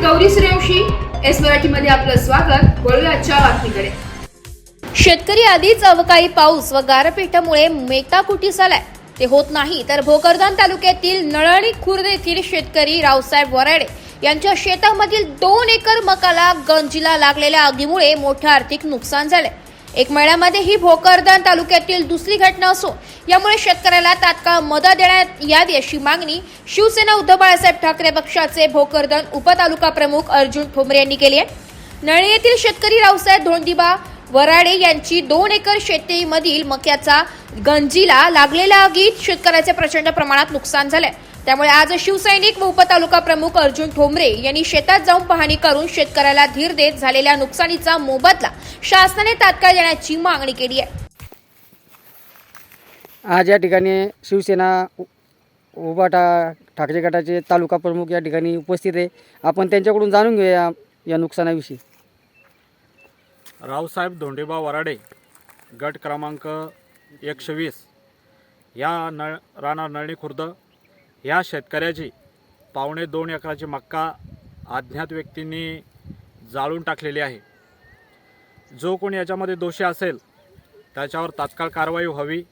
Gauri Suryavanshi, S मराठीमध्ये आपलं स्वागत। वळूया आजच्या बातमीकडे। शेतकरी आधीच अवकाळी पाऊस व गारपीटामुळे मेटाकुटीस आलाय। ते होत नाही तर भोकरदन तालुक्यातील नळणी खुर्द येथील शेतकरी रावसाहेब वराडे यांच्या शेतामधील 2 एकर मकाला गंजीला लागलेल्या आगीमुळे मोठे आर्थिक नुकसान झाले। एक महिन्यामध्ये ही भोकरदन तालुक्यातील दुसरी घटना असून यामुळे शेतकऱ्याला तात्काळ मदत देण्यात यावी अशी मागणी शिवसेना उद्धव बाळासाहेब ठाकरे पक्षाचे भोकरदन उपतालुका प्रमुख अर्जुन ठोंबरे यांनी केली आहे। नळणी येथील शेतकरी रावसाहेब धोंडीबा वराडे यांची 2 एकर शेतीमधील मक्याचा गंजीला लागलेल्या आगीत शेतकऱ्याचे प्रचंड प्रमाणात नुकसान झाले। त्यामुळे आज शिवसैनिक व उपतालुका प्रमुख अर्जुन ठोंबरे यांनी शेतात जाऊन पाहणी करून शेतकऱ्याला धीर देत झालेल्या नुकसानीचा मोबदला शासनाने तात्काळ देण्याची मागणी केली आहे। आज या ठिकाणी शिवसेना उभाटा ठाकरे गटाचे तालुका प्रमुख या ठिकाणी उपस्थित आहे। आपण त्यांच्याकडून जाणून घेऊया या नुकसानाविषयी। रावसाहेब धोंडीबा वराडे, गट क्रमांक 120 या राणा नळणी खुर्द या शेतकऱ्याची 2.25 एकराची मक्का अज्ञात व्यक्तींनी जाळून टाकलेली आहे। जो कोणी याच्यामध्ये दोषी असेल त्याच्यावर तात्काळ कारवाई व्हावी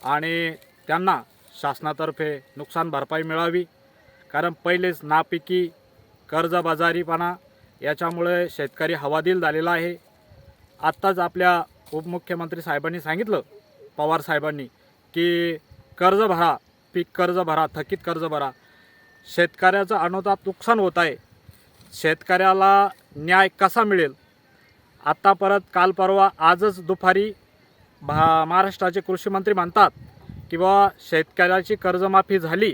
आणि त्यांना शासनातर्फे नुकसान भरपाई मिळावी। कारण पहिलेच नापिकी कर्जबाजारीपणा याच्यामुळे शेतकरी हवालदिल झालेला आहे। आत्ताच आपल्या उपमुख्यमंत्री साहेबांनी सांगितलं, पवार साहेबांनी, की कर्ज भरा, पीक कर्ज भरा, थकीत कर्ज भरा। शेतकऱ्याचं अनोतात नुकसान होत आहे। शेतकऱ्याला न्याय कसा मिळेल? आत्ता परत काल परवा आजच दुपारी महाराष्ट्राचे कृषी मंत्री म्हणतात की बाबा शेतकऱ्याची कर्जमाफी झाली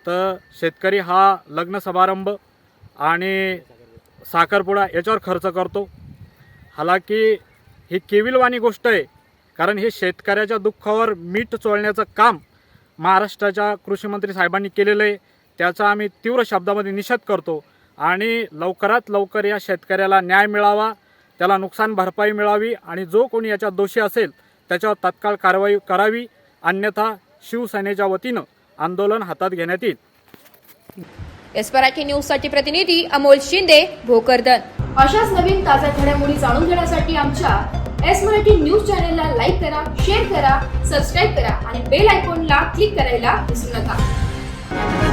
तर शेतकरी हा लग्न समारंभ आणि साखरपुडा याच्यावर खर्च करतो। हालाकी ही केविलवाणी गोष्ट आहे, कारण हे शेतकऱ्याच्या दुःखावर मीठ चोळण्याचं काम महाराष्ट्राच्या कृषी मंत्री साहेबांनी केलेलं आहे। त्याचा आम्ही तीव्र शब्दामध्ये निषेध करतो आणि लवकरात लवकर या शेतकऱ्याला न्याय मिळावा, त्याला नुकसान भरपाई मिळावी आणि जो कोणी याच्यात दोषी असेल त्याच्यावर तात्काळ कारवाई करावी, अन्यथा शिवसेनेच्या वतीनं आंदोलन हातात घेण्यात येईल। एस मराठी न्यूजसाठी प्रतिनिधी अमोल शिंदे, भोकरदन। अशाच नवीन ताज्या घडामोडी जाणून घेण्यासाठी आमच्या एस मराठी न्यूज चॅनलला लाईक करा, शेअर करा, सबस्क्राईब करा आणि बेल आयकॉनला क्लिक करायला विसरू नका।